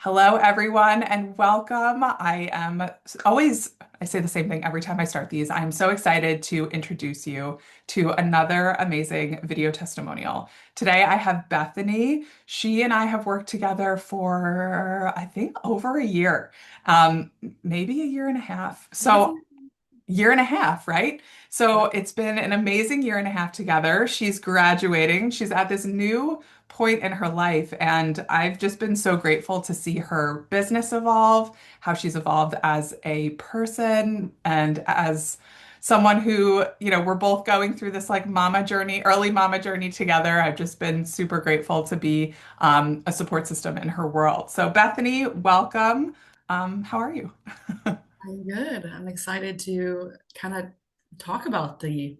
Hello, everyone, and welcome. I say the same thing every time I start these. I'm so excited to introduce you to another amazing video testimonial. Today, I have Bethany. She and I have worked together for, I think, over a year, um, maybe a year and a half. So year and a half, right? So it's been an amazing year and a half together. She's graduating. She's at this new point in her life, and I've just been so grateful to see her business evolve, how she's evolved as a person and as someone who, we're both going through this like mama journey, early mama journey together. I've just been super grateful to be a support system in her world. So Bethany, welcome. How are you? I'm good. I'm excited to kind of talk about the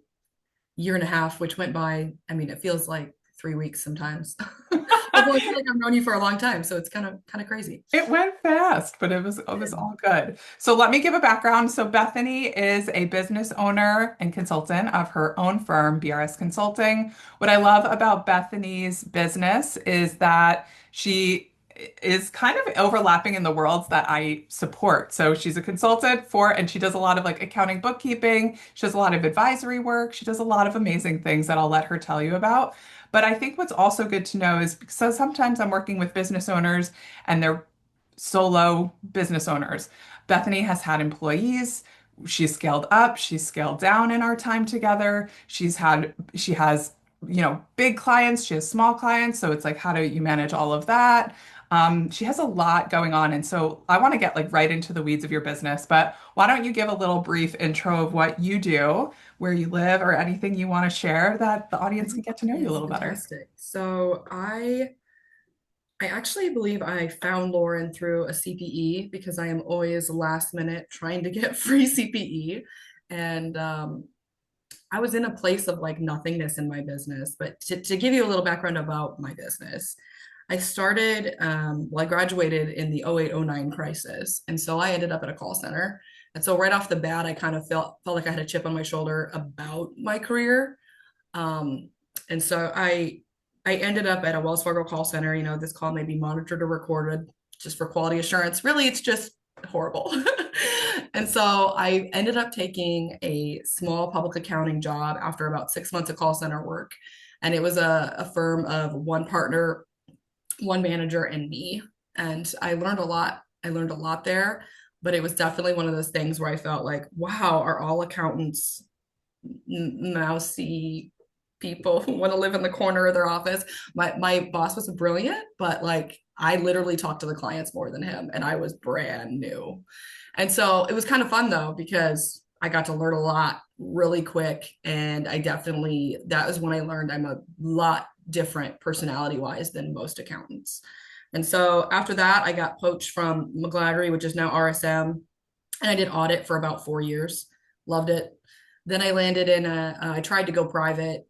year and a half, which went by. I mean, it feels like 3 weeks sometimes. Although I feel like I've known you for a long time, so it's kind of crazy. It went fast, but it was all good. So let me give a background. So Bethany is a business owner and consultant of her own firm, BRS Consulting. What I love about Bethany's business is that she is kind of overlapping in the worlds that I support. So she's a consultant for, and she does a lot of like accounting, bookkeeping. She does a lot of advisory work. She does a lot of amazing things that I'll let her tell you about. But I think what's also good to know is because sometimes I'm working with business owners and they're solo business owners. Bethany has had employees. She's scaled up, she's scaled down in our time together. She has, big clients, she has small clients. So it's like, how do you manage all of that? She has a lot going on. And so I want to get like right into the weeds of your business, but why don't you give a little brief intro of what you do, where you live, or anything you want to share that the audience can get to know you a It's little better? fantastic. So I actually believe I found Lauren through a CPE because I am always last minute trying to get free CPE. And I was in a place of like nothingness in my business. But to give you a little background about my business, I graduated in the 0809 crisis. And so I ended up at a call center. And so right off the bat, I kind of felt like I had a chip on my shoulder about my career. Um, and so I ended up at a Wells Fargo call center. You know, this call may be monitored or recorded just for quality assurance. Really, it's just horrible. And so I ended up taking a small public accounting job after about 6 months of call center work. And it was a firm of one partner, one manager, and me. And I learned a lot. I learned a lot there, but it was definitely one of those things where I felt like, wow, are all accountants mousy people who want to live in the corner of their office? My boss was brilliant, but like I literally talked to the clients more than him, and I was brand new. And so it was kind of fun though, because I got to learn a lot really quick. And that was when I learned I'm a lot different personality wise than most accountants. And so after that, I got poached from McGladrey, which is now RSM. And I did audit for about 4 years. Loved it. Then I landed I tried to go private,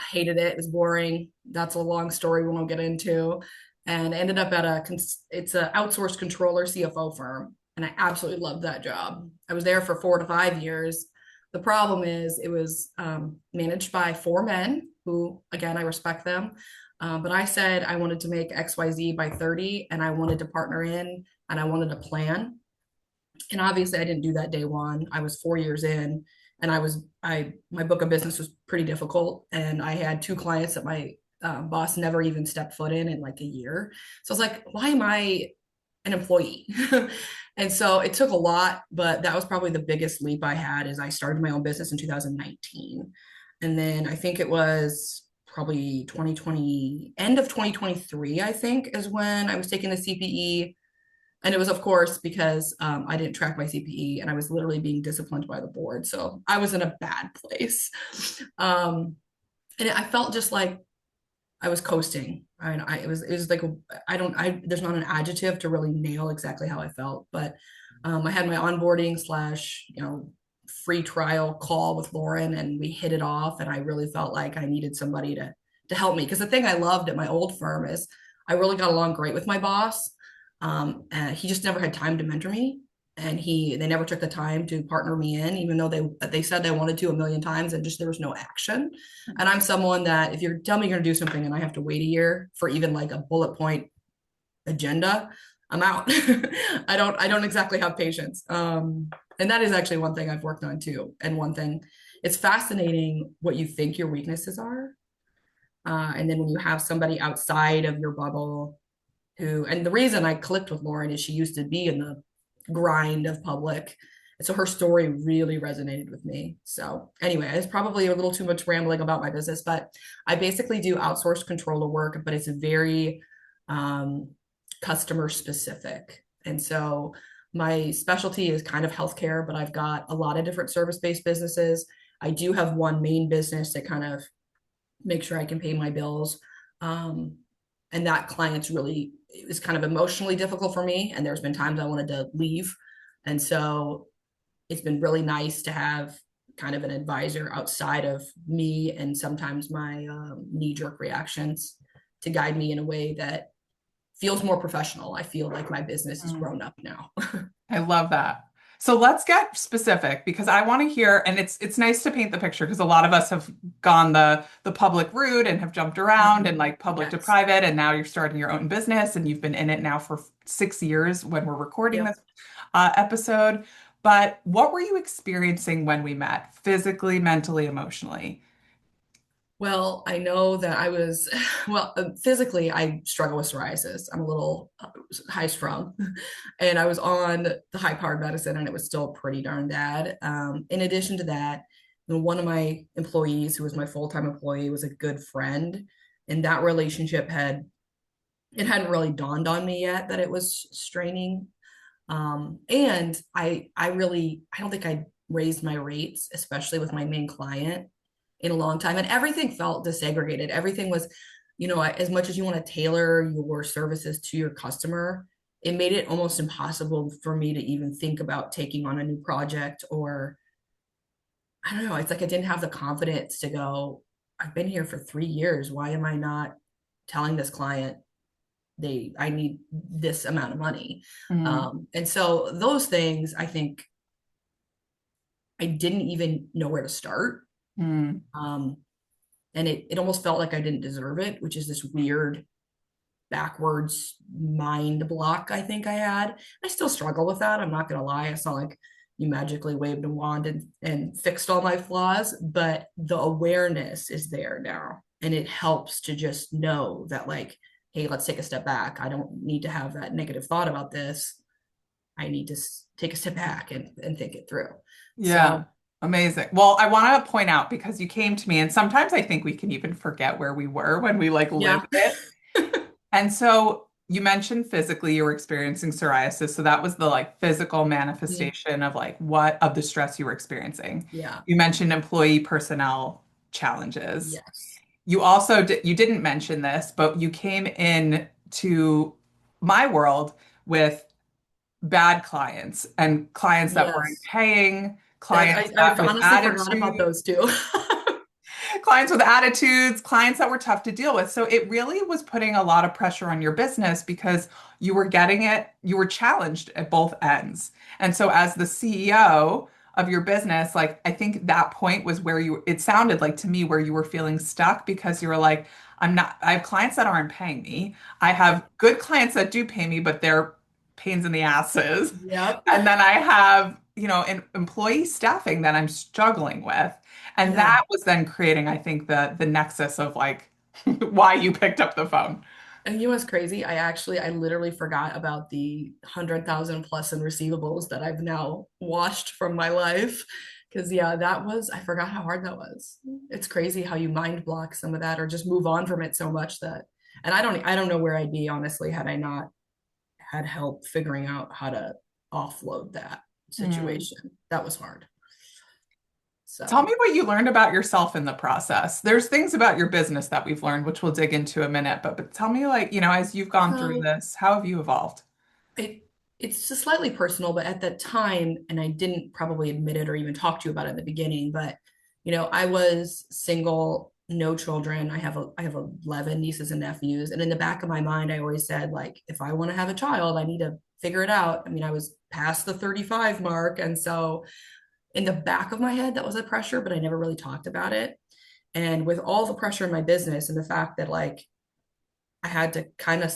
hated it. It was boring. That's a long story we won't get into. And ended up at it's an outsourced controller CFO firm. And I absolutely loved that job. I was there for 4 to 5 years. The problem is it was managed by four men who, again, I respect them. But I said I wanted to make XYZ by 30 and I wanted to partner in and I wanted a plan. And obviously I didn't do that day one. I was 4 years in and my book of business was pretty difficult. And I had two clients that my boss never even stepped foot in like a year. So I was like, why am I an employee? And so it took a lot, but that was probably the biggest leap I had is I started my own business in 2019. And then I think it was probably 2020, end of 2023, I think is when I was taking the CPE. And it was, of course, because I didn't track my CPE and I was literally being disciplined by the board. So I was in a bad place. And I felt just like I was coasting. It was like, there's not an adjective to really nail exactly how I felt, but I had my onboarding slash, free trial call with Lauren and we hit it off. And I really felt like I needed somebody to help me. Because the thing I loved at my old firm is I really got along great with my boss. And he just never had time to mentor me. And they never took the time to partner me in, even though they said they wanted to a million times, and just there was no action. And I'm someone that if you're telling me you're gonna do something and I have to wait a year for even like a bullet point agenda, I'm out. I don't exactly have patience. And that is actually one thing I've worked on too. And one thing, it's fascinating what you think your weaknesses are. And then when you have somebody outside of your bubble who, and the reason I clicked with Lauren is she used to be in the grind of public. And so her story really resonated with me. So anyway, it's probably a little too much rambling about my business, but I basically do outsourced controller work, but it's very um, customer specific. And so my specialty is kind of healthcare, but I've got a lot of different service-based businesses. I do have one main business that kind of make sure I can pay my bills. Um, and that client's really is kind of emotionally difficult for me. And there's been times I wanted to leave. And so it's been really nice to have kind of an advisor outside of me and sometimes my knee jerk reactions to guide me in a way that feels more professional. I feel like my business is Mm. grown up now. I love that. So let's get specific because I want to hear, and it's nice to paint the picture because a lot of us have gone the public route and have jumped around and like public to Yes. private, and now you're starting your own business and you've been in it now for 6 years when we're recording Yep. this episode. But what were you experiencing when we met, physically, mentally, emotionally? Well, I know that I was, well, physically, I struggle with psoriasis. I'm a little high strung, and I was on the high powered medicine, and it was still pretty darn bad. In addition to that, one of my employees, who was my full time employee, was a good friend, and that relationship it hadn't really dawned on me yet that it was straining. And I don't think I raised my rates, especially with my main client in a long time. And everything felt disaggregated. Everything was, as much as you want to tailor your services to your customer, it made it almost impossible for me to even think about taking on a new project or I don't know. It's like I didn't have the confidence to go, I've been here for 3 years. Why am I not telling this client I need this amount of money? Mm, And so those things, I think I didn't even know where to start. mm, Um, and it almost felt like I didn't deserve it, which is this weird backwards mind block I think I had. I still struggle with that. I'm not gonna lie. It's not like you magically waved a wand and fixed all my flaws, but the awareness is there now. And it helps to just know that like, hey, let's take a step back. I don't need to have that negative thought about this. I need to take a step back and think it through. yeah, So amazing. Well, I want to point out because you came to me, and sometimes I think we can even forget where we were when we like yeah, lived it. And so you mentioned physically you were experiencing psoriasis. So that was the like physical mm, manifestation of like what of the stress you were experiencing. yeah, You mentioned employee personnel challenges. yes, You didn't mention this, but you came in to my world with bad clients and clients that weren't yes. paying, That clients I that with honestly forgot about attitude, those two. clients with attitudes, clients that were tough to deal with. So it really was putting a lot of pressure on your business because you were getting it, you were challenged at both ends. And so as the CEO of your business, like I think that point was where it sounded like to me where you were feeling stuck because you were like, I have clients that aren't paying me. I Yep. have good clients that do pay me, but they're pains in the asses. Yep. And then I have, employee staffing that I'm struggling with. And Yeah. that was then creating, I think, the nexus of like why you picked up the phone. And you know what's crazy? I literally forgot about the 100,000 plus in receivables that I've now washed from my life. Because yeah, I forgot how hard that was. It's crazy how you mind block some of that or just move on from it so much that, and I don't know where I'd be honestly had I not had help figuring out how to offload that Hmm. situation. That was hard. Tell So, me what you learned about yourself in the process. There's things about your business that we've learned, which we'll dig into a minute, but tell me like, as you've gone through well, this, how have you evolved? it it's just slightly personal, but at that time, and I didn't probably admit it or even talk to you about it in the beginning, but I was single, no children. I have 11 nieces and nephews, and in the back of my mind, I always said like, if I want to have a child, I need to figure it out. I mean, I was past the 35 mark, and so in the back of my head, that was a pressure, but I never really talked about it. And with all the pressure in my business and the fact that like I had to kind of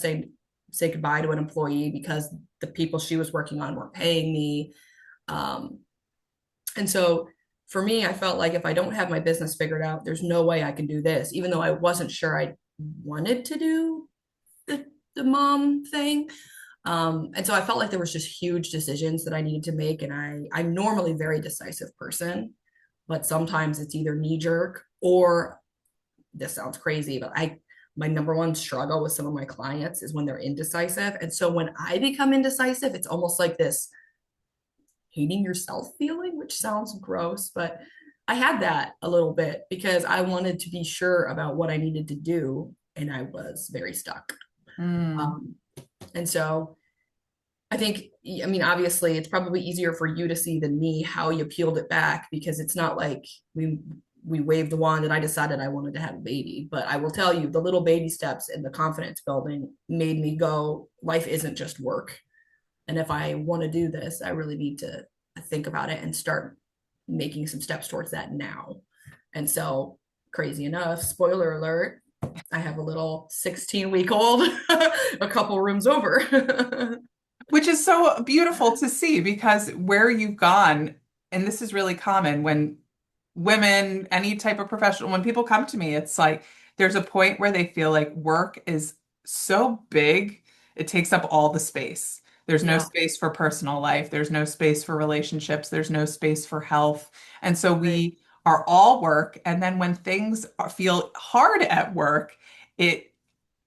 say goodbye to an employee because the people she was working on weren't paying me. Um, and so for me, I felt like if I don't have my business figured out, there's no way I can do this, even though I wasn't sure I wanted to do the mom thing. And so I felt like there was just huge decisions that I needed to make. And I'm normally a very decisive person, but sometimes it's either knee jerk or this sounds crazy, but my number one struggle with some of my clients is when they're indecisive. And so when I become indecisive, it's almost like this hating yourself feeling, which sounds gross, but I had that a little bit because I wanted to be sure about what I needed to do. And I was very stuck. Mm. Um, and so I think, I mean, obviously, it's probably easier for you to see than me how you peeled it back because it's not like we waved the wand and I decided I wanted to have a baby. But I will tell you, the little baby steps in the confidence building made me go, life isn't just work. And if I want to do this, I really need to think about it and start making some steps towards that now. And so, crazy enough, spoiler alert, I have a little 16-week-old a couple rooms over. Which is so beautiful to see because where you've gone, and this is really common when women, any type of professional, when people come to me, it's like there's a point where they feel like work is so big, it takes up all the space. There's no Yeah, space for personal life, there's no space for relationships, there's no space for health. And so right. we are all work. And then when feel hard at work, it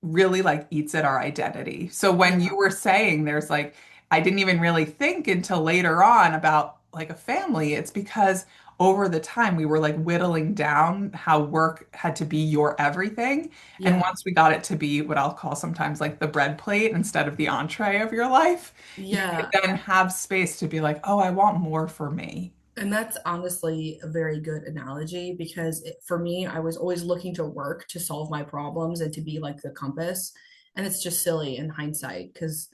really like eats at our identity. So when you Yeah, were saying there's like, I didn't even really think until later on about like a family, it's because over the time we were like whittling down how work had to be your everything. And yeah, once we got it to be what I'll call sometimes like the bread plate instead of the entree of your life, you could yeah. then have space to be like, oh, I want more for me. And that's honestly a very good analogy because for me, I was always looking to work to solve my problems and to be like the compass. And it's just silly in hindsight because,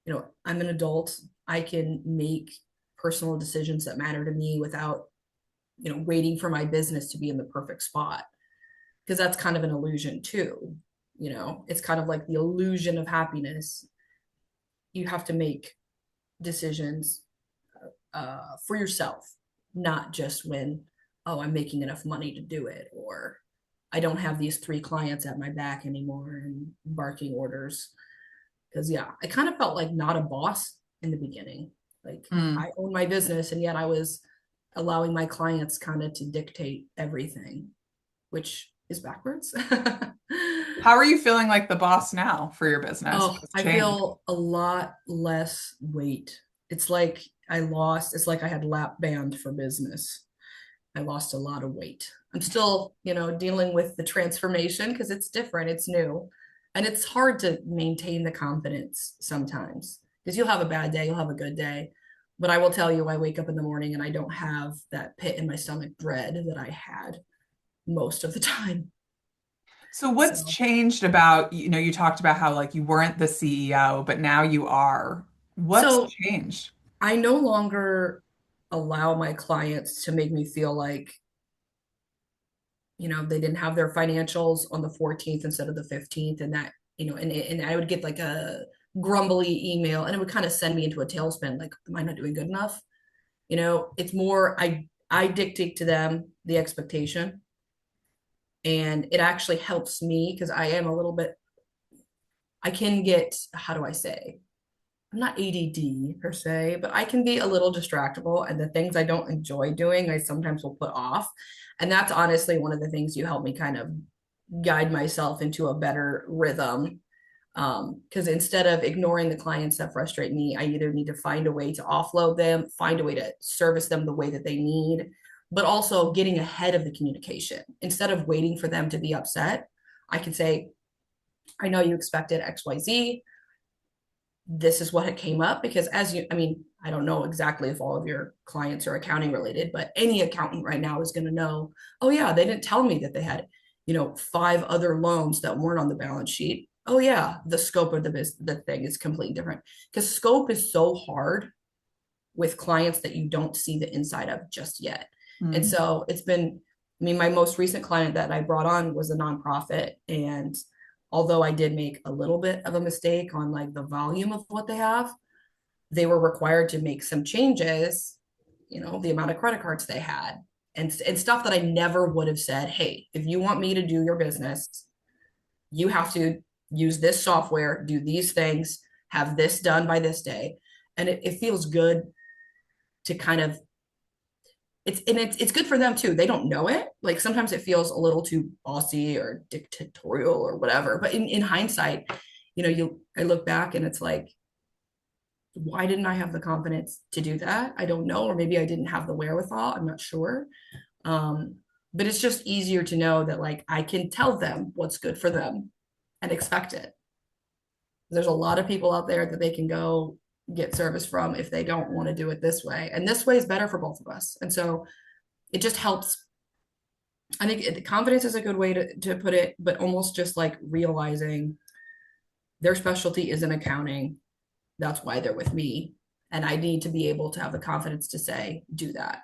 I'm an adult. I can make personal decisions that matter to me without, waiting for my business to be in the perfect spot. Because that's kind of an illusion too. It's kind of like the illusion of happiness. You have to make decisions for yourself, not just when, oh, I'm making enough money to do it, or I don't have these 3 clients at my back anymore and barking orders. Because, yeah, I kind of felt like not a boss in the beginning. Like Mm. I own my business, and yet I was allowing my clients kind of to dictate everything, which is backwards. How are you feeling like the boss now for your business? Oh, What's I changed? feel a lot less weight. It's like I had lap band for business. I lost a lot of weight. I'm still, dealing with the transformation because it's different, it's new. And it's hard to maintain the confidence sometimes because you'll have a bad day, you'll have a good day. But I will tell you, I wake up in the morning and I don't have that pit in my stomach dread that I had most of the time. So what's So, changed about, you talked about how like you weren't the CEO, but now you are. What's so changed? I no longer allow my clients to make me feel like, they didn't have their financials on the 14th instead of the 15th. And that, and I would get like a grumbly email and it would kind of send me into a tailspin. Like, am I not doing good enough? It's more, I dictate to them the expectation and it actually helps me because I am a little bit, I can get, how do I say? I'm not ADD per se, but I can be a little distractible. And the things I don't enjoy doing, I sometimes will put off. And that's honestly one of the things you help me kind of guide myself into a better rhythm. Because instead of ignoring the clients that frustrate me, I either need to find a way to offload them, find a way to service them the way that they need, but also getting ahead of the communication. Instead of waiting for them to be upset, I can say, I know you expected XYZ, this is what it came up because I mean, I don't know exactly if all of your clients are accounting related, but any accountant right now is going to know, oh yeah, they didn't tell me that they had, 5 other loans that weren't on the balance sheet. Oh yeah, the scope of the thing is completely different because scope is so hard with clients that you don't see the inside of just yet. And Mm. so it's been, I mean, my most recent client that I brought on was a nonprofit and although I did make a little bit of a mistake on like the volume of what they have, they were required to make some changes, the amount of credit cards they had and stuff that I never would have said, hey, if you want me to do your business, you have to use this software, do these things, have this done by this day. And it feels good to kind of it's good for them too. They don't know it. Like sometimes it feels a little too bossy or dictatorial or whatever. But in hindsight, I look back and it's like, why didn't I have the confidence to do that? I don't know. Or maybe I didn't have the wherewithal. I'm not sure. Um, but it's just easier to know that like I can tell them what's good for them and expect it. There's a lot of people out there that they can go get service from if they don't want to do it this way. And this way is better for both of us. And so it just helps. I think confidence is a good way to put it, but almost just like realizing their specialty is in accounting. That's why they're with me. And I need to be able to have the confidence to say, do that.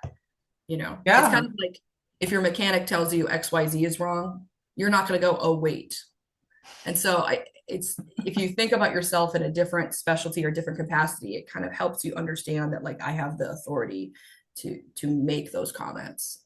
It's Yeah. kind of like if your mechanic tells you XYZ is wrong, you're not going to go, oh, wait. And so it's if you think about yourself in a different specialty or different capacity, it kind of helps you understand that like I have the authority to make those comments.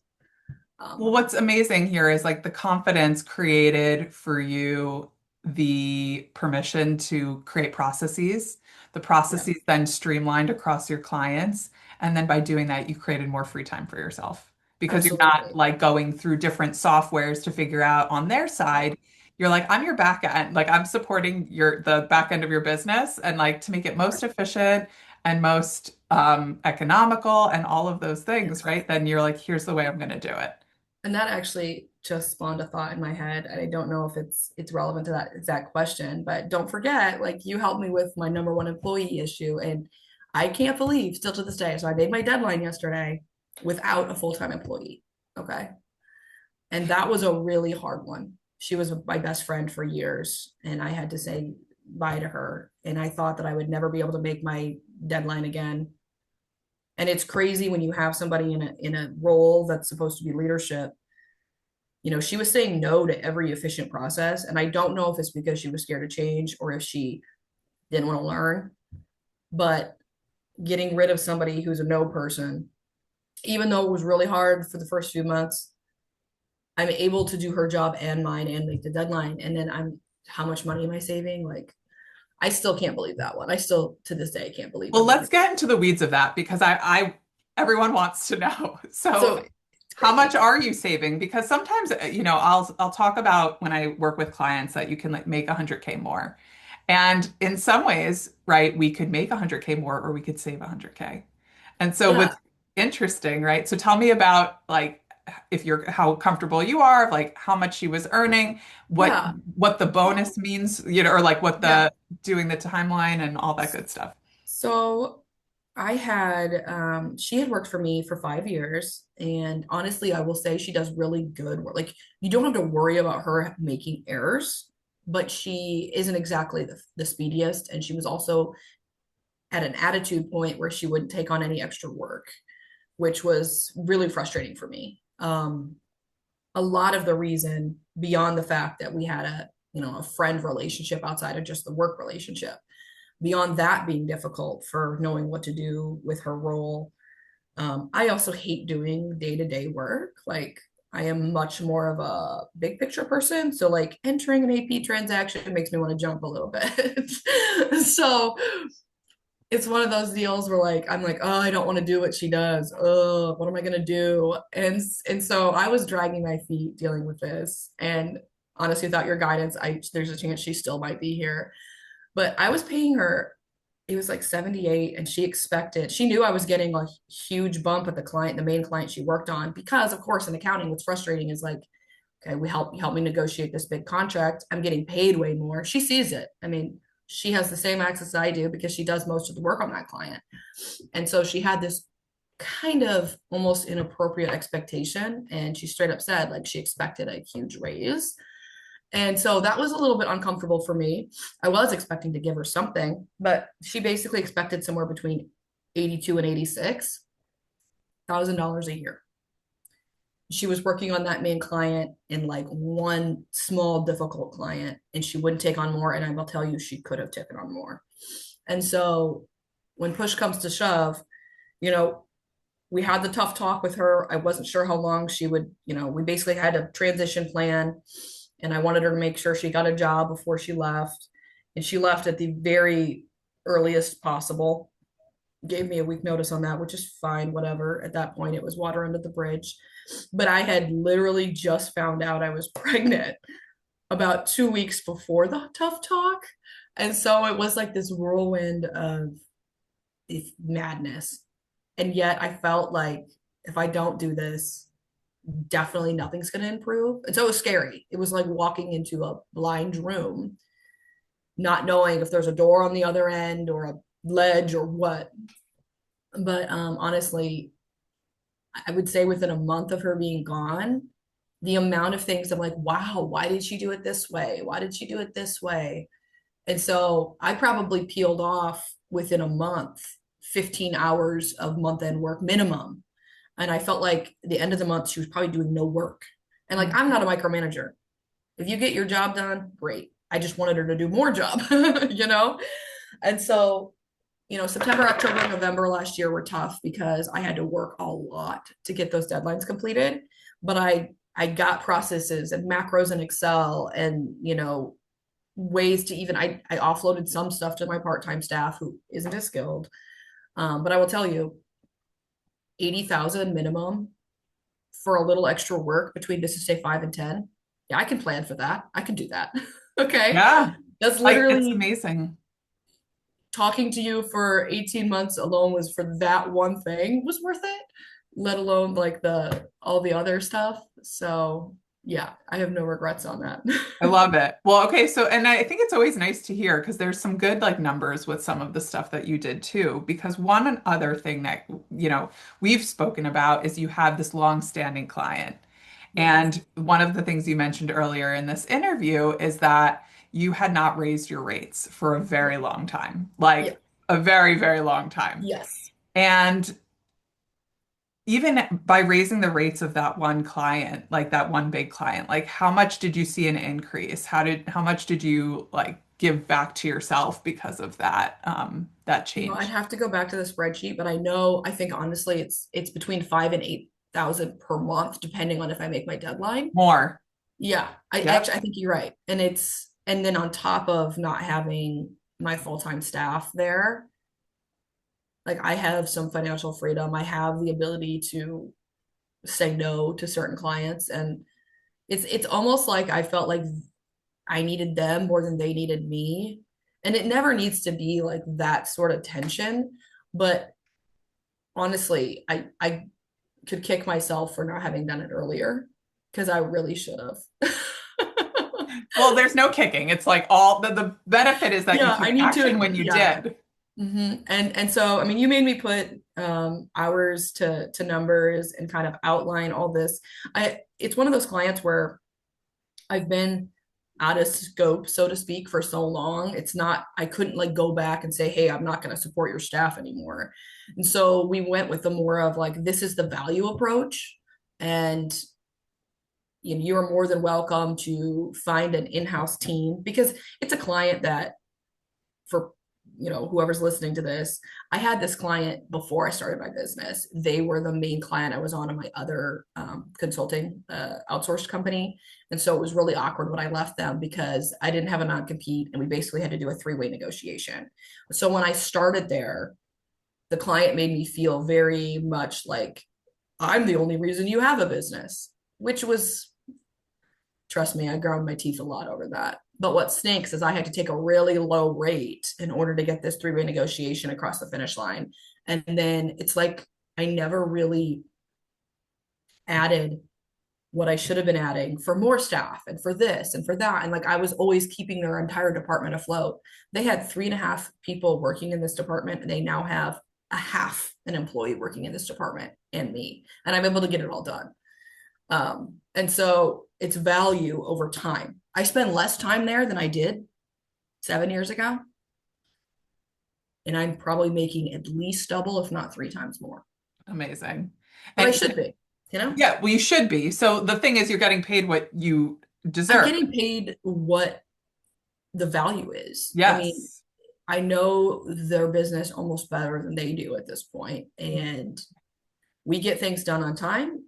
Well, Um, what's amazing here is like the confidence created for you the permission to create processes. The yeah, processes then streamlined across your clients. And then by doing that, you created more free time for yourself because you're not absolutely. like going through different softwares to figure out on their side. You're like, I'm your back end, like I'm supporting the back end of your business and like to make it most efficient and most economical and all of those Yeah. things, right? Then you're like, here's the way I'm going to do it. And that actually just spawned a thought in my head. And I don't know if it's relevant to that exact question, but don't forget, like you helped me with my number one employee issue. And I can't believe still to this day. So I made my deadline yesterday without a full-time employee. Okay. And that was a really hard one. She was my best friend for years, and I had to say bye to her. And I thought that I would never be able to make my deadline again. And it's crazy when you have somebody in a role that's supposed to be leadership. She was saying no to every efficient process. And I don't know if it's because she was scared to change or if she didn't want to learn. But getting rid of somebody who's a no person, even though it was really hard for the first few months, I'm able to do her job and mine and make the deadline. And then how much money am I saving? Like, I still can't believe that one. I still, to this day, can't believe Well, I'm making. let's get into the weeds of that because everyone wants to know. So, So it's how much crazy. are you saving? Because sometimes, I'll talk about when I work with clients that you can like make 100K more. And in some ways, right, we could make 100K more or we could save 100K. And so Yeah. what's interesting, right? So tell me about like if you're how comfortable you are, like how much she was earning, what Yeah. what the Well, bonus means, or like what yeah. the doing the timeline and all that good stuff. So she had worked for me for 5 years. And honestly, I will say she does really good work. Like, you don't have to worry about her making errors, but she isn't exactly the speediest. And she was also at an attitude point where she wouldn't take on any extra work, which was really frustrating for me. A lot of the reason beyond the fact that we had a friend relationship outside of just the work relationship, beyond that being difficult for knowing what to do with her role. I also hate doing day-to-day work. Like, I am much more of a big picture person. So like entering an AP transaction makes me want to jump a little bit. So it's one of those deals where like I'm like, oh, I don't want to do what she does. Oh, what am I gonna do? And so I was dragging my feet dealing with this. And honestly, without your guidance, there's a chance she still might be here. But I was paying her, it was like 78, and she knew I was getting a huge bump at the main client she worked on, because of course in accounting, what's frustrating is like, okay, help me negotiate this big contract. I'm getting paid way more. She sees it. I mean, she has the same access I do because she does most of the work on that client. And so she had this kind of almost inappropriate expectation. And she straight up said, like, she expected a huge raise. And so that was a little bit uncomfortable for me. I was expecting to give her something, but she basically expected somewhere between 82 and $86,000 a year. She was working on that main client and like one small difficult client, and she wouldn't take on more. And I will tell you, she could have taken on more. And so when push comes to shove, you know, we had the tough talk with her. I wasn't sure how long she would, we basically had a transition plan, and I wanted her to make sure she got a job before she left. And she left at the very earliest possible. Gave me a week notice on that, which is fine, whatever. At that point, it was water under the bridge. But I had literally just found out I was pregnant about 2 weeks before the tough talk. And so it was like this whirlwind of madness. And yet I felt like if I don't do this, definitely nothing's going to improve. And so it was scary. It was like walking into a blind room, not knowing if there's a door on the other end or a ledge or what. But honestly, I would say within a month of her being gone, the amount of things I'm like, wow, why did she do it this way? Why did she do it this way? And so I probably peeled off within a month 15 hours of month end work minimum. And I felt like at the end of the month, she was probably doing no work. And like, I'm not a micromanager. If you get your job done, great. I just wanted her to do more job, you know? And so, September, October, November last year were tough because I had to work a lot to get those deadlines completed. But I got processes and macros in Excel and, ways to even I offloaded some stuff to my part-time staff who isn't as skilled. But I will tell you, 80,000 minimum for a little extra work between this is say 5 and 10. Yeah, I can plan for that. I can do that. Okay. Yeah, That's like it's literally amazing. talking to you for 18 months alone was for that one thing was worth it, let alone like the all the other stuff. So yeah, I have no regrets on that. I love it. Well, okay, so and I think it's always nice to hear because there's some good like numbers with some of the stuff that you did too. Because one other thing that we've spoken about is you have this long-standing client. Yes. And one of the things you mentioned earlier in this interview is that you had not raised your rates for a very long time, Yeah. like a very, very long time. Yes. And even by raising the rates of that one client, like that one big client, like how much did you see an increase? How much did you like give back to yourself because of that I'd change? have to go back to the spreadsheet, but I think honestly it's between 5 and 8,000 per month, depending on if I make my deadline. More. Yeah, I Yep. actually I think you're right. And then on top of not having my full-time staff there, like I have some financial freedom. I have the ability to say no to certain clients. And it's almost like I felt like I needed them more than they needed me. And it never needs to be like that sort of tension. But honestly, I could kick myself for not having done it earlier because I really should have. Well, there's no kicking. It's like all the benefit is that you Yeah, took I need action to, when you yeah. did. And so I mean you made me put hours to numbers and kind of outline all this. It's one of those clients where I've been out of scope, so to speak, for so long. It's not, I couldn't like go back and say, hey, I'm not going to support your staff anymore. And so we went with the more of like, this is the value approach. And you're more than welcome to find an in-house team because it's a client that for whoever's listening to this, I had this client before I started my business. They were the main client I was on in my other consulting outsourced company. And so it was really awkward when I left them because I didn't have a non-compete and we basically had to do a three-way negotiation. So when I started there, the client made me feel very much like I'm the only reason you have a business, which was, trust me, I ground my teeth a lot over that. But what stinks is I had to take a really low rate in order to get this three-way negotiation across the finish line. And then it's like I never really added what I should have been adding for more staff and for this and for that. And like I was always keeping their entire department afloat. They had 3.5 people working in this department, and they now have a half an employee working in this department and me. And I'm able to get it all done. And so it's value over time. I spend less time there than I did 7 years ago, and I'm probably making at least double, if not three times more. Amazing. But I And should be. you know? Yeah, well, you should be. So the thing is, you're getting paid what you I'm deserve. getting paid what the value is. I mean, Yes. I know their business almost better than they do at this point, and we get things done on time.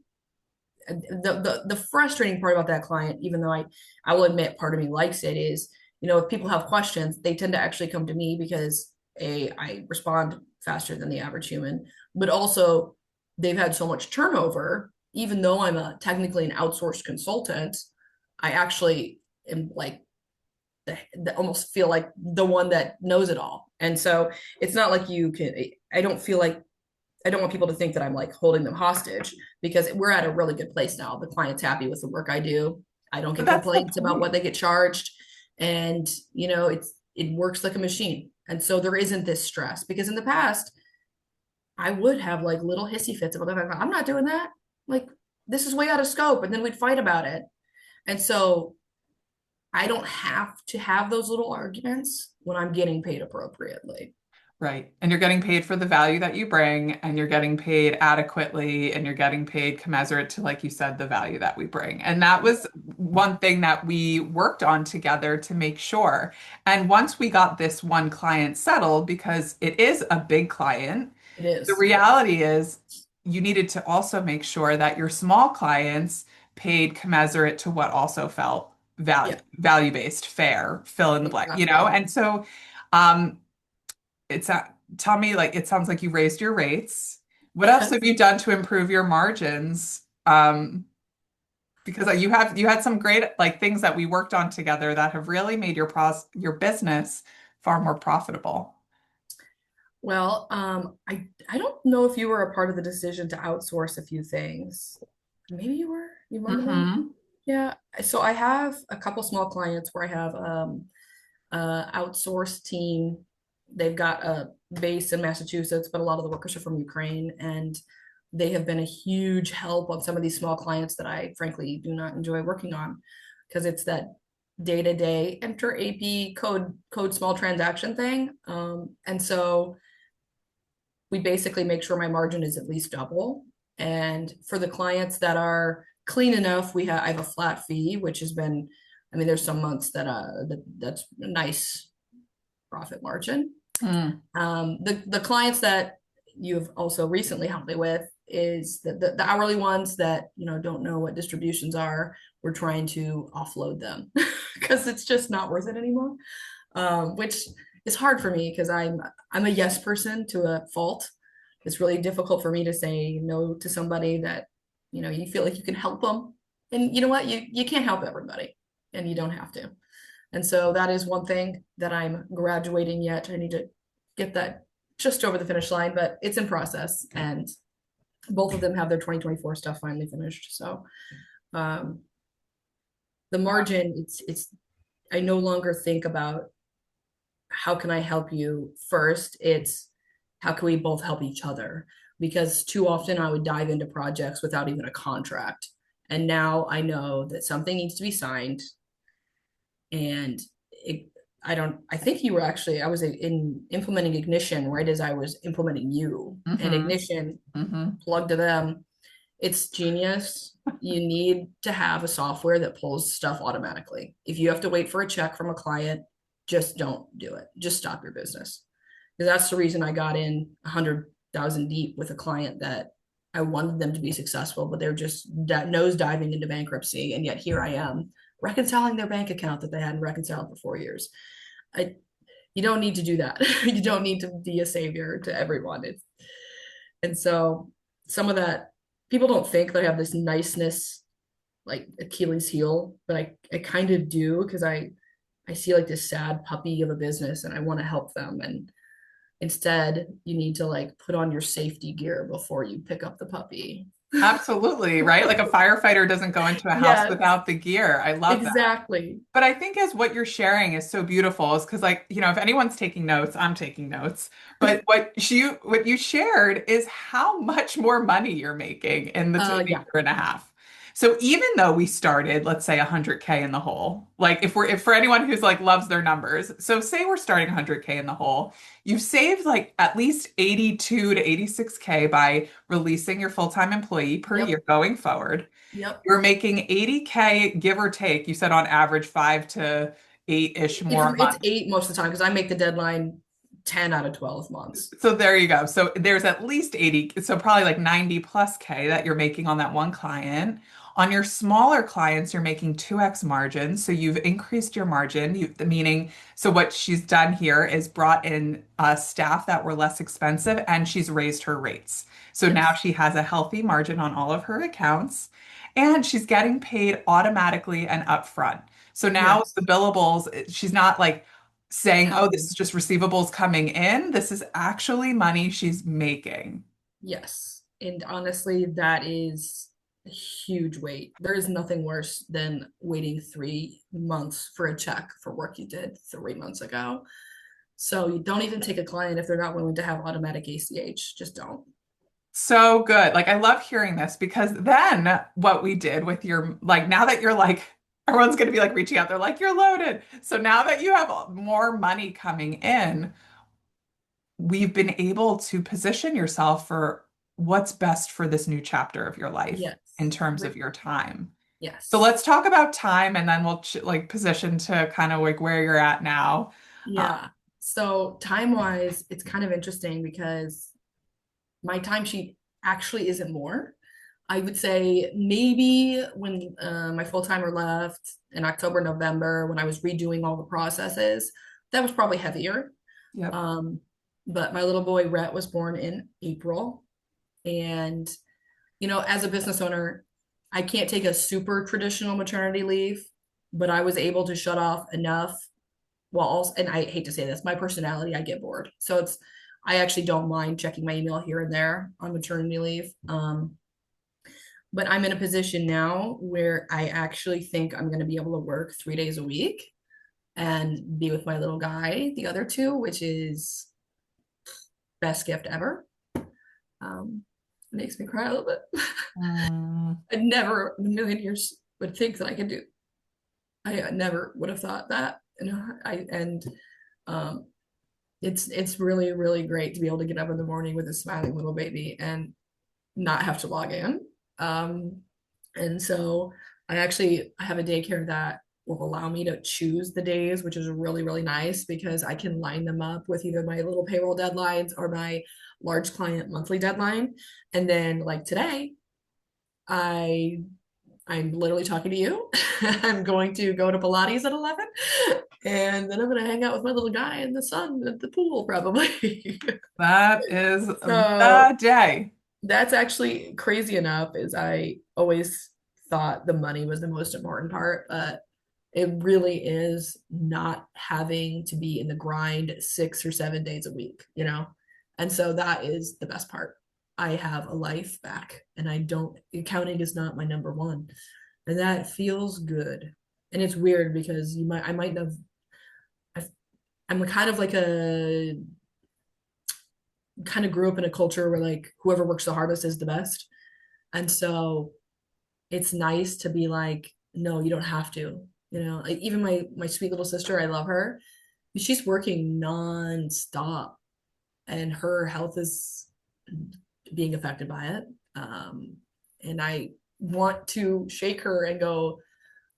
The frustrating part about that client, even though I will admit part of me likes it, is if people have questions, they tend to actually come to me because I respond faster than the average human, but also they've had so much turnover. Even though I'm a technically an outsourced consultant, I actually am like almost feel like the one that knows it all. And so it's not like you can, I don't feel like, I don't want people to think that I'm like holding them hostage because we're at a really good place now. The client's happy with the work I do. I don't But get that's the complaints about what point. they get charged. And, it works like a machine. And so there isn't this stress because in the past, I would have like little hissy fits about the fact that I'm not doing that. Like, this is way out of scope. And then we'd fight about it. And so I don't have to have those little arguments when I'm getting paid appropriately. Right. And you're getting paid for the value that you bring, and you're getting paid adequately, and you're getting paid commensurate to, like you said, the value that we bring. And that was one thing that we worked on together to make sure. And once we got this one client settled, because it is a big client, It the is. reality is you needed to also make sure that your small clients paid commensurate to what also felt Yeah, value based, fair, fill in the blank, exactly. And so um it's tell me, like, it sounds like you raised your rates. What else have Yes. you done to improve your margins? Because you had some great like things that we worked on together that have really made your business far more profitable. Well, I don't know if you were a part of the decision to outsource a few things. Maybe you were. You remember that? Mm-hmm. Yeah. So I have a couple small clients where I have outsourced team. They've got a base in Massachusetts, but a lot of the workers are from Ukraine, and they have been a huge help on some of these small clients that I frankly do not enjoy working on because it's that day-to-day enter AP code small transaction thing. And so we basically make sure my margin is at least double. And for the clients that are clean enough, I have a flat fee, which has been, I mean, there's some months that's a nice profit margin. Mm. The clients that you've also recently helped me with is the hourly ones that don't know what distributions are. We're trying to offload them because it's just not worth it anymore. Which is hard for me because I'm a yes person to a fault. It's really difficult for me to say no to somebody that you feel like you can help them, and you know what, you can't help everybody, and you don't have to. And so that is one thing that I'm graduating yet. I need to get that just over the finish line, but it's in process. And both of them have their 2024 stuff finally finished. So um, the margin, it's I no longer think about how can I help you first. It's how can we both help each other? Because too often I would dive into projects without even a contract. And now I know that something needs to be signed and it, I think you were actually, I was in implementing Ignition right as I was implementing you, and Mm-hmm. Ignition Mm-hmm. plug to them. It's genius. You need to have a software that pulls stuff automatically. If you have to wait for a check from a client, just don't do it. Just stop your business. Because that's the reason I got in 100,000 deep with a client that I wanted them to be successful, but they're just nose diving into bankruptcy. And yet here I am reconciling their bank account that they hadn't reconciled for 4 years. I, you don't need to do that. You don't need to be a savior to everyone. And so some of that, people don't think that I have this niceness like Achilles heel, but I kind of do because I see like this sad puppy of a business and I want to help them. And instead, you need to like put on your safety gear before you pick up the puppy. Absolutely, right? Like a firefighter doesn't go into a house Yes, without the gear. I love that. exactly. But I think as what you're sharing is so beautiful is because, like, if anyone's taking notes, I'm taking notes. But what you shared is how much more money you're making in the Yeah. year and a half. So even though we started, let's say 100K in the hole, like if for anyone who's like loves their numbers, so say we're starting 100K in the hole, you've saved like at least 82 to 86K by releasing your full-time employee per Yep. year going forward. Yep. You're making 80K give or take. You said on average 5 to 8-ish more a It's month. 8 most of the time because I make the deadline 10 out of 12 months. So there you go. So there's at least 80, so probably like 90 plus K that you're making on that one client. On your smaller clients, you're making 2x margin. So you've increased your margin, meaning, so what she's done here is brought in staff that were less expensive and she's raised her rates. So now Yes. she has a healthy margin on all of her accounts and she's getting paid automatically and upfront. So now the Yes. billables, she's not like, saying, oh, this Counting. is just receivables coming in. This is actually money she's making. Yes. And honestly, that is a huge wait. There is nothing worse than waiting 3 months for a check for work you did 3 months ago. So you don't even take a client if they're not willing to have automatic ACH. Just don't. So good. Like, I love hearing this because then what we did with your, like, now that you're like, everyone's going to be like reaching out, they're like, you're loaded. So now that you have more money coming in, we've been able to position yourself for what's best for this new chapter of your life in Yes. terms of your time. So Yes. let's talk about time and then we'll like position to kind of like where you're at now. Uh, Yeah. So time wise, it's kind of interesting because my timesheet actually isn't more. I would say maybe when my full timer left in October, November, when I was redoing all the processes, that was probably heavier. yep. Um, but my little boy Rhett was born in April. And, as a business owner, I can't take a super traditional maternity leave, but I was able to shut off enough while also, and I hate to say this, my personality, I get bored. So I actually don't mind checking my email here and there on maternity leave. But I'm in a position now where I actually think I'm going to be able to work 3 days a week and be with my little guy the other two, which is best gift ever. It makes me cry a little bit. Mm, I never in a million years would think that I could do. I never would have thought that. Um, it's really really great to be able to get up in the morning with a smiling little baby and not have to log in. Um, and so I have a daycare that will allow me to choose the days, which is really, really nice because I can line them up with either my little payroll deadlines or my large client monthly deadline. And then like today, I I'm literally talking to you. I'm going to go to Pilates at 11 and then I'm going to hang out with my little guy in the sun at the pool probably. that is So the day. that's actually crazy enough is I always thought the money was the most important part, but it really is not having to be in the grind 6 or 7 days a week. And so that is the best part. I have a life back and I don't, accounting is not my number one. And that feels good. And it's weird because I might have, I'm kind of like kind of grew up in a culture where like whoever works the hardest is the best. And so it's nice to be like, no, you don't have to. Like even my sweet little sister, I love her. She's working nonstop, and her health is being affected by it. And I want to shake her and go,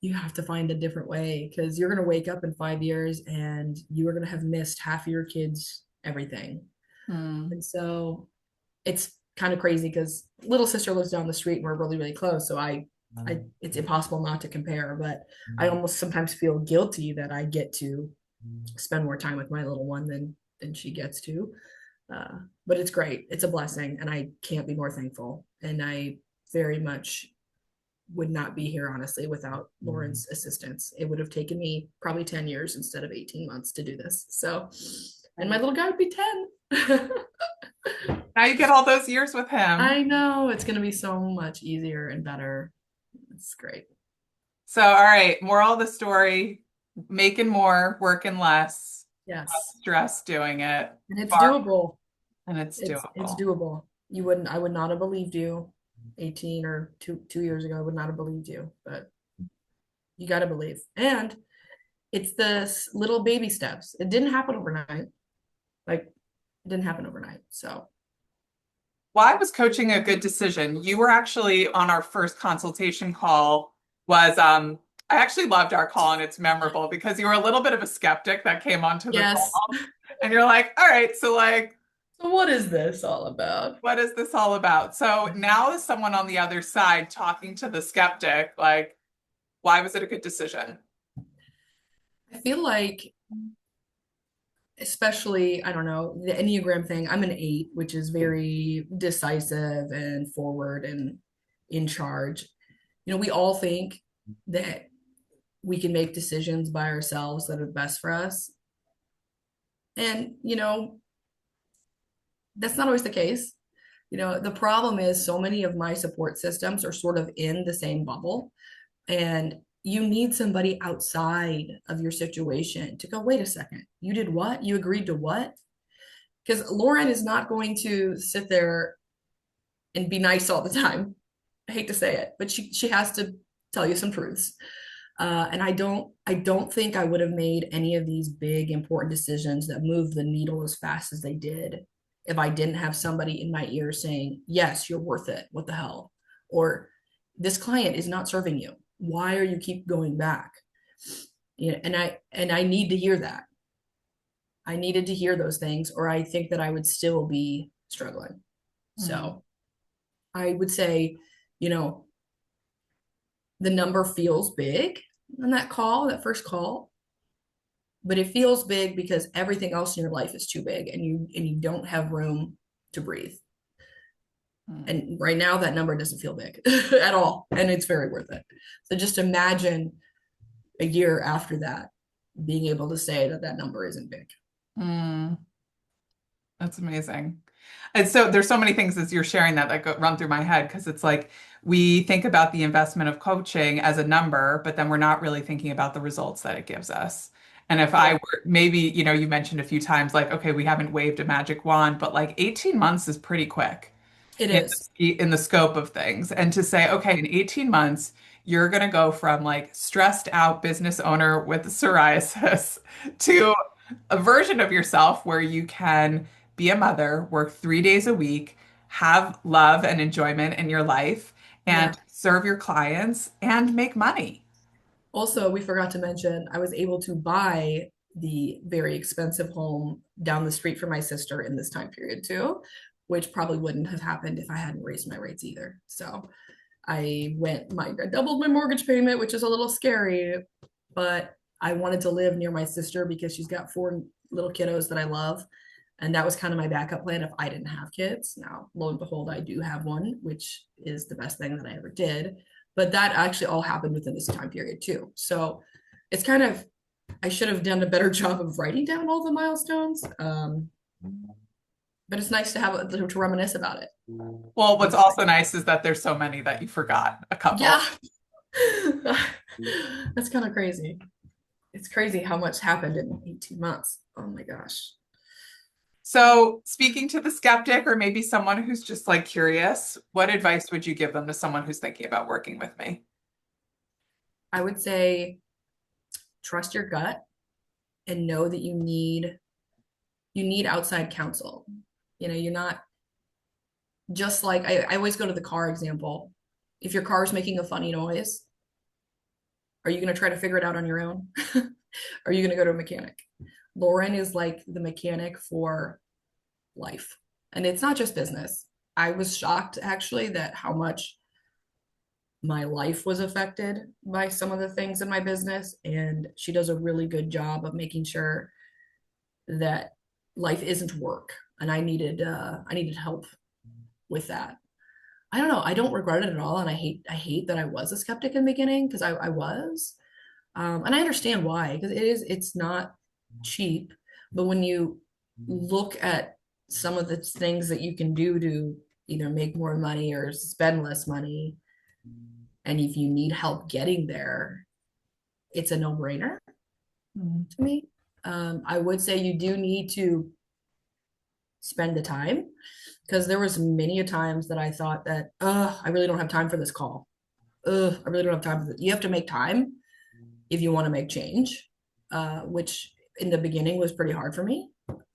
you have to find a different way because you're going to wake up in 5 years and you are going to have missed half of your kids' everything. Hmm. And so it's kind of crazy because little sister lives down the street and we're really, really close. So it's impossible not to compare, but I almost sometimes feel guilty that I get to spend more time with my little one than she gets to. But it's great. It's a blessing, and I can't be more thankful. And I very much would not be here honestly without Lauren's assistance. It would have taken me probably 10 years instead of 18 months to do this. So, and my little guy would be 10. Now you get all those years with him. I know it's going to be so much easier and better. It's great. So, all right, moral of the story, making more, working less, Yes. stress doing it, And it's far, doable. and it's It's doable. doable. I would not have believed you. 18 or 2 years ago, I would not have believed you, but you got to believe. And it's this little baby steps. It didn't happen overnight. Like, it didn't happen overnight. So, Why was coaching a good decision? You were actually on our first consultation call was I actually loved our call and it's memorable because you were a little bit of a skeptic that came onto the yes. call and you're like, all right, so like So, what is this all about? what is this all about? So now as someone on the other side talking to the skeptic, like, why was it a good decision? I feel like, especially, I don't know, the Enneagram thing, I'm an eight, which is very decisive and forward and in charge. We all think that we can make decisions by ourselves that are best for us. And, that's not always the case. The problem is so many of my support systems are sort of in the same bubble, and you need somebody outside of your situation to go, wait a second, you did what? You agreed to what? Because Lauren is not going to sit there and be nice all the time. I hate to say it, but she has to tell you some truths. And I don't think I would have made any of these big important decisions that move the needle as fast as they did if I didn't have somebody in my ear saying, yes, you're worth it. What the hell? Or this client is not serving you. Why are you keep going back? And I need to hear that. I needed to hear those things, or I think that I would still be struggling. Hmm. So I would say, you know, the number feels big on that call, that first call, but it feels big because everything else in your life is too big and you don't have room to breathe. Hmm. And right now that number doesn't feel big at all, and it's very worth it. So just imagine a year after that being able to say that that number isn't big. Hmm. That's amazing. And so there's so many things as you're sharing that run through my head because it's like we think about the investment of coaching as a number, but then we're not really thinking about the results that it gives us. And if I Correct. were maybe, you mentioned a few times like, okay, we haven't waved a magic wand, but like 18 months is pretty quick It in is. the scope of things. And to say, okay, in 18 months, you're going to go from like stressed out business owner with psoriasis to a version of yourself where you can be a mother, work 3 days a week, have love and enjoyment in your life, Yeah. and serve your clients and make money. Also, we forgot to mention I was able to buy the very expensive home down the street for my sister in this time period too, which probably wouldn't have happened if I hadn't raised my rates either. So I doubled my mortgage payment, which is a little scary, but I wanted to live near my sister because she's got four little kiddos that I love. And that was kind of my backup plan if I didn't have kids. Now, lo and behold, I do have one, which is the best thing that I ever did. But that actually all happened within this time period too. So it's kind of, I should have done a better job of writing down all the milestones. But it's nice to have to reminisce about it. Well, what's These also things. nice is that there's so many that you forgot a couple. Yeah. That's kind of crazy. It's crazy how much happened in 18 months. Oh my gosh. So, speaking to the skeptic or maybe someone who's just like curious, what advice would you give them to someone who's thinking about working with me? I would say trust your gut and know that you need outside counsel. You're not just like I always go to the car example. If your car is making a funny noise, are you going to try to figure it out on your own? Are you going to go to a mechanic? Lauren is like the mechanic for life. And it's not just business. I was shocked actually that how much my life was affected by some of the things in my business. And she does a really good job of making sure that life isn't work. And I needed help with that. I don't know. I don't regret it at all. And I hate that I was a skeptic in the beginning because I was. And I understand why, because it's not cheap. But when you look at some of the things that you can do to either make more money or spend less money, and if you need help getting there, it's a no-brainer Mm. to me. I would say you do need to spend the time because there was many a times that I thought that, I really don't have time for this call. I really don't have time for this. You have to make time if you want to make change, which in the beginning was pretty hard for me.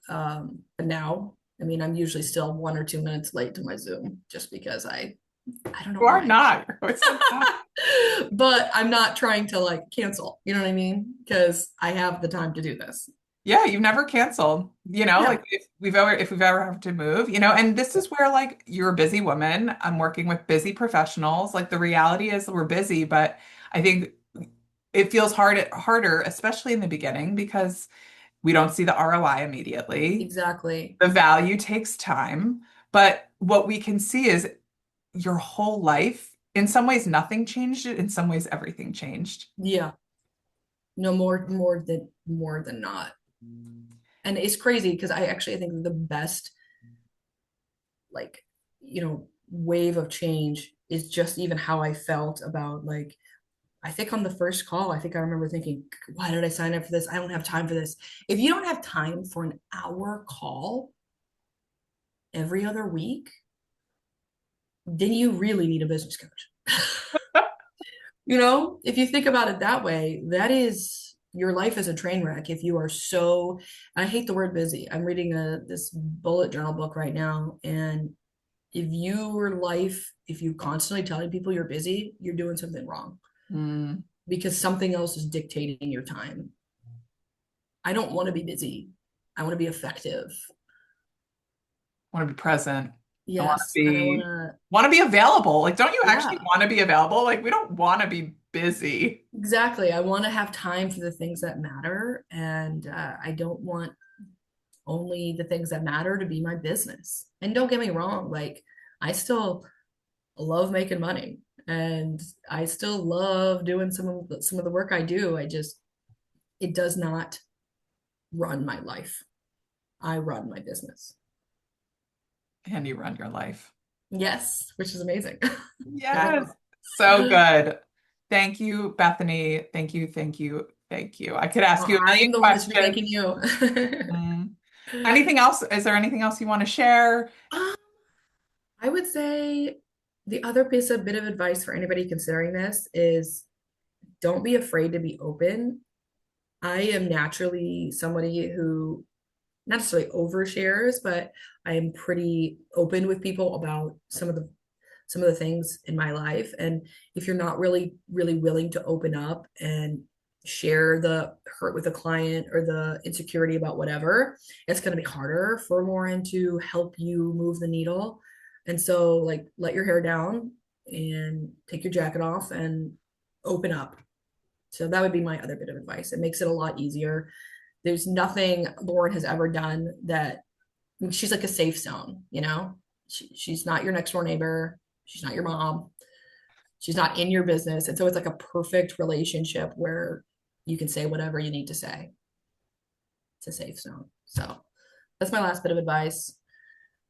But now, I mean, I'm usually still 1 or 2 minutes late to my Zoom just because I don't know You are why. not. You're always on time. But I'm not trying to like cancel, you know what I mean? Because I have the time to do this. Yeah, you've never canceled, like Yeah. if we've ever have to move, and this is where like you're a busy woman. I'm working with busy professionals. Like the reality is we're busy, but I think it feels harder, especially in the beginning, because we don't see the ROI immediately. Exactly. The value takes time, but what we can see is your whole life. In some ways, nothing changed it. In some ways, everything changed. Yeah. No more than not. And it's crazy because I think the best like, wave of change is just even how I felt about like I think on the first call, I think I remember thinking, why did I sign up for this? I don't have time for this. If you don't have time for an hour call every other week, then you really need a business coach. If you think about it that way, that is your life is a train wreck if you are so, I hate the word busy. I'm reading this bullet journal book right now, and if you constantly telling people you're busy, you're doing something wrong Mm, because something else is dictating your time. I don't want to be busy. I want to be effective. I want to be present. I want to Yes, and I want be to, want to be available. Like, don't you actually yeah, want to be available? Like, we don't want to be busy. exactly. I want to have time for the things that matter, and I don't want only the things that matter to be my business. And don't get me wrong, like I still love making money, and I still love doing some of the work I do. It does not run my life. I run my business. And you run your life. Yes, which is amazing. Back Yes. off. So good. Thank you, Bethany. Thank you, thank you, thank you. I could ask Well, you a million I'm the one that should be thanking questions. you. Mm. Anything else? Is there anything else you want to share? Um, I would say the other piece of bit of advice for anybody considering this is don't be afraid to be open. I am naturally somebody who not necessarily overshares, but I am pretty open with people about some of the things in my life. And if you're not really, really willing to open up and share the hurt with a client or the insecurity about whatever, it's going to be harder for Lauren to help you move the needle. And so, like, let your hair down and take your jacket off and open up. So that would be my other bit of advice. It makes it a lot easier. There's nothing Lauren has ever done that she's like a safe zone, she's not your next door neighbor. She's not your mom. She's not in your business. And so it's like a perfect relationship where you can say whatever you need to say. It's a safe zone. So that's my last bit of advice.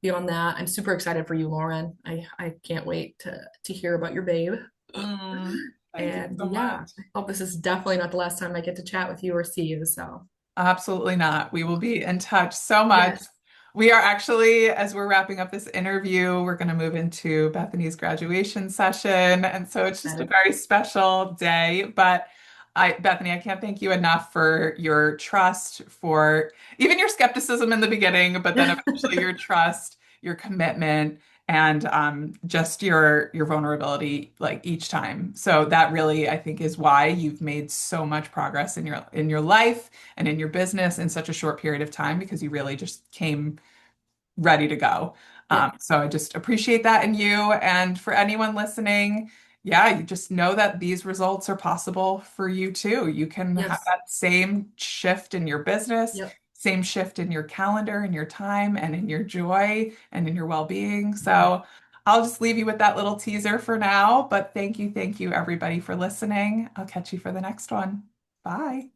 Beyond that, I'm super excited for you, Lauren. I can't wait to hear about your babe. Mm. Thank you And so yeah, much. I hope this is definitely not the last time I get to chat with you or see you. So Absolutely not. We will be in touch so much. yes, We are actually, as we're wrapping up this interview, we're going to move into Bethany's graduation session. And so it's just a excited. very special day. But Bethany, I can't thank you enough for your trust, for even your skepticism in the beginning, but then eventually your trust, your commitment, and just your vulnerability like each time. So that really, I think, is why you've made so much progress in your life and in your business in such a short period of time because you really just came ready to go. Yep. So I just appreciate that in you. And for anyone listening, yeah, you just know that these results are possible for you too. You can have Yes. that same shift in your business, Yep. same shift in your calendar, in your time, and in your joy and in your well-being. So I'll just leave you with that little teaser for now. But thank you, everybody, for listening. I'll catch you for the next one. Bye.